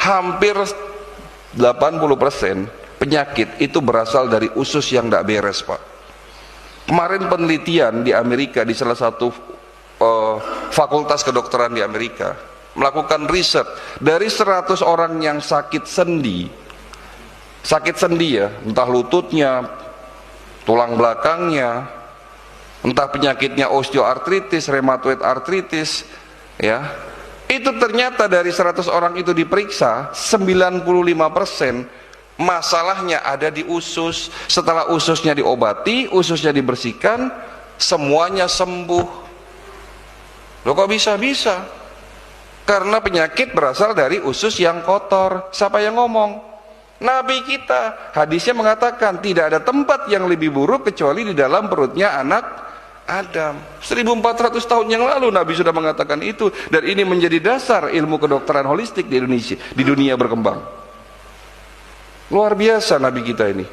hampir 80% penyakit itu berasal dari usus yang tidak beres, Pak. Kemarin penelitian di Amerika, di salah satu fakultas kedokteran di Amerika, melakukan riset dari 100 orang yang sakit sendi ya, entah lututnya, tulang belakangnya, entah penyakitnya osteoartritis, rheumatoid artritis, ya, itu ternyata dari 100 orang itu diperiksa, 95% masalahnya ada di usus. Setelah ususnya diobati, ususnya dibersihkan, semuanya sembuh. Loh, kok bisa-bisa? Karena penyakit berasal dari usus yang kotor. Siapa yang ngomong? Nabi kita. Hadisnya mengatakan tidak ada tempat yang lebih buruk kecuali di dalam perutnya anak Adam. 1400 tahun yang lalu Nabi sudah mengatakan itu, dan ini menjadi dasar ilmu kedokteran holistik di Indonesia, di dunia berkembang. Luar biasa Nabi kita ini.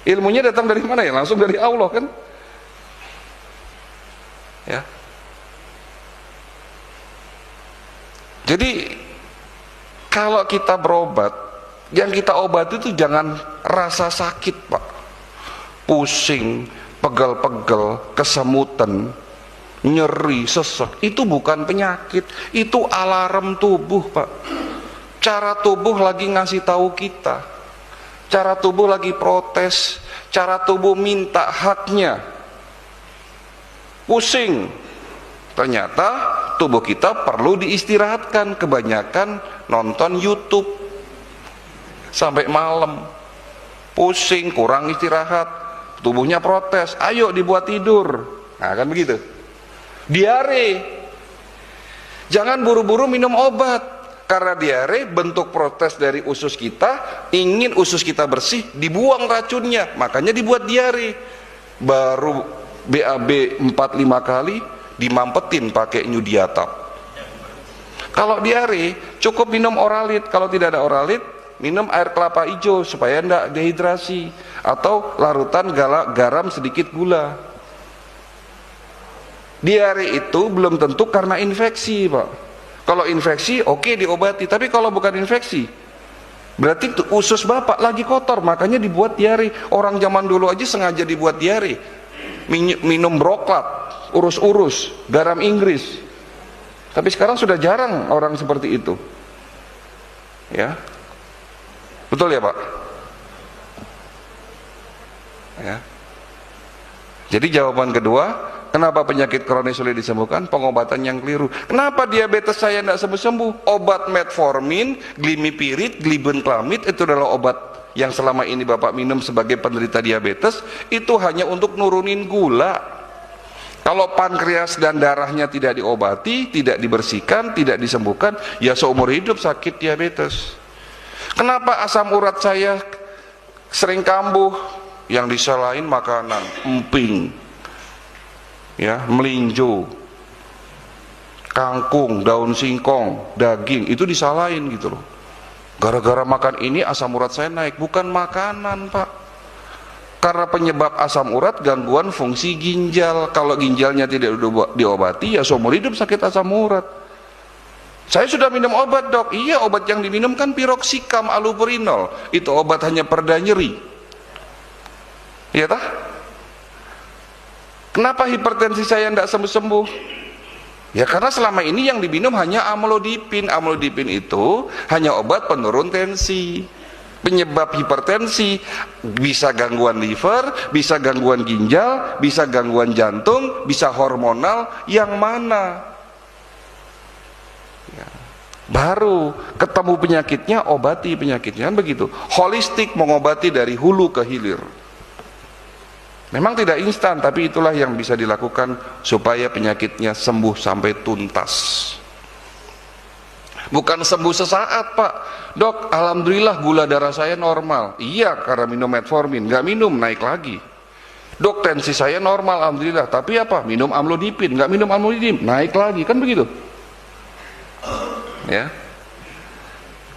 Ilmunya datang dari mana ya? Langsung dari Allah kan? Ya. Jadi kalau kita berobat, yang kita obati itu jangan rasa sakit, Pak. Pusing, pegel-pegel, kesemutan, nyeri, sesek, itu bukan penyakit, itu alarm tubuh, Pak. Cara tubuh lagi ngasih tahu kita, cara tubuh lagi protes, cara tubuh minta haknya. Pusing, ternyata tubuh kita perlu diistirahatkan. Kebanyakan nonton YouTube sampai malam, pusing, kurang istirahat, tubuhnya protes, ayo dibuat tidur. Nah kan begitu. Diare, jangan buru-buru minum obat, karena diare bentuk protes dari usus kita, ingin usus kita bersih, dibuang racunnya, makanya dibuat diare. Baru BAB 4-5 kali dimampetin pakai Nyudiatap. Kalau diare cukup minum oralit, kalau tidak ada oralit minum air kelapa hijau supaya tidak dehidrasi, atau larutan garam sedikit gula. Diare itu belum tentu karena infeksi, Pak. Kalau infeksi oke, diobati, tapi kalau bukan infeksi berarti usus Bapak lagi kotor, makanya dibuat diare. Orang zaman dulu aja sengaja dibuat diare, minum broklat, urus-urus, garam Inggris. Tapi sekarang sudah jarang orang seperti itu. Ya. Betul ya, Pak? Ya. Jadi jawaban kedua, kenapa penyakit kronis sulit disembuhkan? Pengobatan yang keliru. Kenapa diabetes saya tidak sembuh-sembuh? Obat metformin, glimipirid, glibenclamid itu adalah obat yang selama ini Bapak minum sebagai penderita diabetes, itu hanya untuk nurunin gula. Kalau pankreas dan darahnya tidak diobati, tidak dibersihkan, tidak disembuhkan, ya seumur hidup sakit diabetes. Kenapa asam urat saya sering kambuh? Yang disalahin makanan, emping, ya, melinjo, kangkung, daun singkong, daging, itu disalahin gitu loh. Gara-gara makan ini asam urat saya naik. Bukan makanan, Pak. Karena penyebab asam urat gangguan fungsi ginjal. Kalau ginjalnya tidak diobati, ya seumur hidup sakit asam urat. Saya sudah minum obat, Dok. Iya, obat yang diminum kan piroxicam, allopurinol. Itu obat hanya pereda nyeri. Iya tah? Kenapa hipertensi saya tidak sembuh-sembuh? Ya karena selama ini yang diminum hanya amlodipin. Amlodipin itu hanya obat penurun tensi. Penyebab hipertensi bisa gangguan liver, bisa gangguan ginjal, bisa gangguan jantung, bisa hormonal, yang mana? Ya. Baru ketemu penyakitnya, obati penyakitnya, kan begitu. Holistik, mengobati dari hulu ke hilir. Memang tidak instan, tapi itulah yang bisa dilakukan supaya penyakitnya sembuh sampai tuntas. Bukan sembuh sesaat, Pak. Dok, alhamdulillah gula darah saya normal. Iya, karena minum metformin. Nggak minum, naik lagi. Dok, tensi saya normal, alhamdulillah. Tapi apa? Minum amlodipin. Nggak minum amlodipin, naik lagi. Kan begitu? Ya.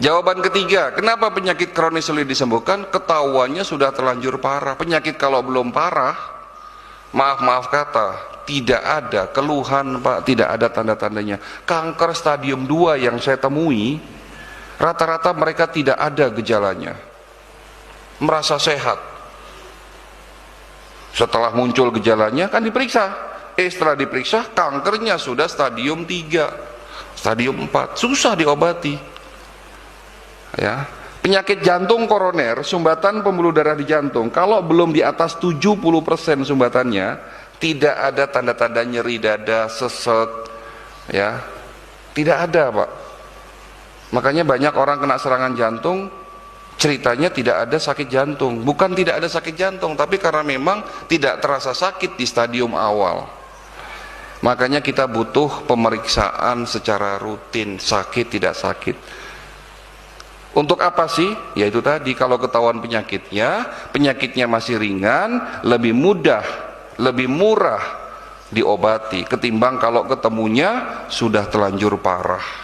Jawaban ketiga, kenapa penyakit kronis sulit disembuhkan? Ketahuannya sudah terlanjur parah. Penyakit kalau belum parah, maaf kata, tidak ada keluhan, Pak, tidak ada tanda-tandanya. Kanker stadium 2 yang saya temui, rata-rata mereka tidak ada gejalanya, merasa sehat. Setelah muncul gejalanya kan diperiksa, setelah diperiksa kankernya sudah stadium 3, stadium 4, susah diobati. Ya, penyakit jantung koroner, sumbatan pembuluh darah di jantung, kalau belum di atas 70% sumbatannya, tidak ada tanda-tanda nyeri dada, sesek, ya, tidak ada, Pak. Makanya banyak orang kena serangan jantung, ceritanya tidak ada sakit jantung. Bukan tidak ada sakit jantung, tapi karena memang tidak terasa sakit di stadium awal. Makanya kita butuh pemeriksaan secara rutin, sakit tidak sakit. Untuk apa sih? Yaitu tadi, kalau ketahuan penyakitnya masih ringan, lebih mudah, lebih murah diobati ketimbang kalau ketemunya sudah telanjur parah.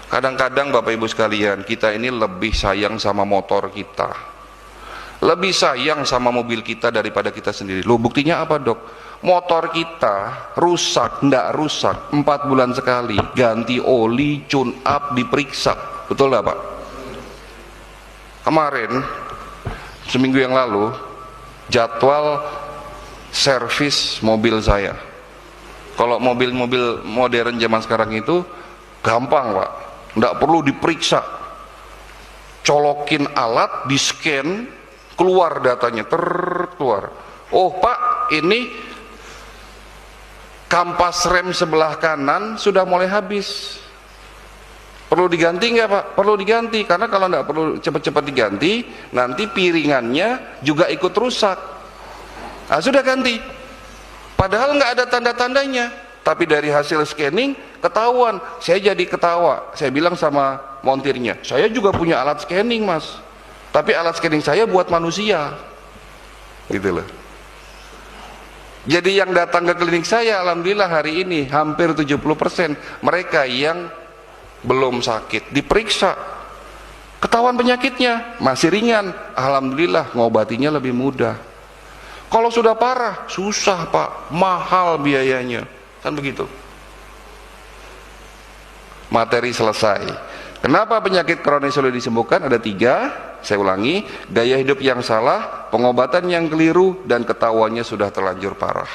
Kadang-kadang Bapak Ibu sekalian, kita ini lebih sayang sama motor kita, lebih sayang sama mobil kita daripada kita sendiri. Loh, buktinya apa, Dok? Motor kita rusak, ndak rusak, 4 bulan sekali ganti oli, tune up, diperiksa. Betul nggak, Pak? Kemarin, seminggu yang lalu, jadwal servis mobil saya. Kalau mobil-mobil modern zaman sekarang itu gampang, Pak, nggak perlu diperiksa, colokin alat, di scan, keluar datanya, keluar. Oh Pak, ini kampas rem sebelah kanan sudah mulai habis, perlu diganti nggak, Pak? Perlu diganti, karena kalau nggak perlu cepat-cepat diganti, nanti piringannya juga ikut rusak. Nah, sudah ganti, padahal nggak ada tanda-tandanya, tapi dari hasil scanning ketahuan. Saya jadi ketawa, saya bilang sama montirnya, saya juga punya alat scanning, Mas, tapi alat scanning saya buat manusia, gitu loh. Jadi yang datang ke klinik saya, alhamdulillah hari ini hampir 70% mereka yang belum sakit, diperiksa, ketahuan penyakitnya masih ringan, alhamdulillah ngobatinya lebih mudah. Kalau sudah parah, susah, Pak, mahal biayanya, kan begitu. Materi selesai. Kenapa penyakit kronis sulit disembuhkan? Ada 3, saya ulangi: gaya hidup yang salah, pengobatan yang keliru, dan ketahuannya sudah terlanjur parah.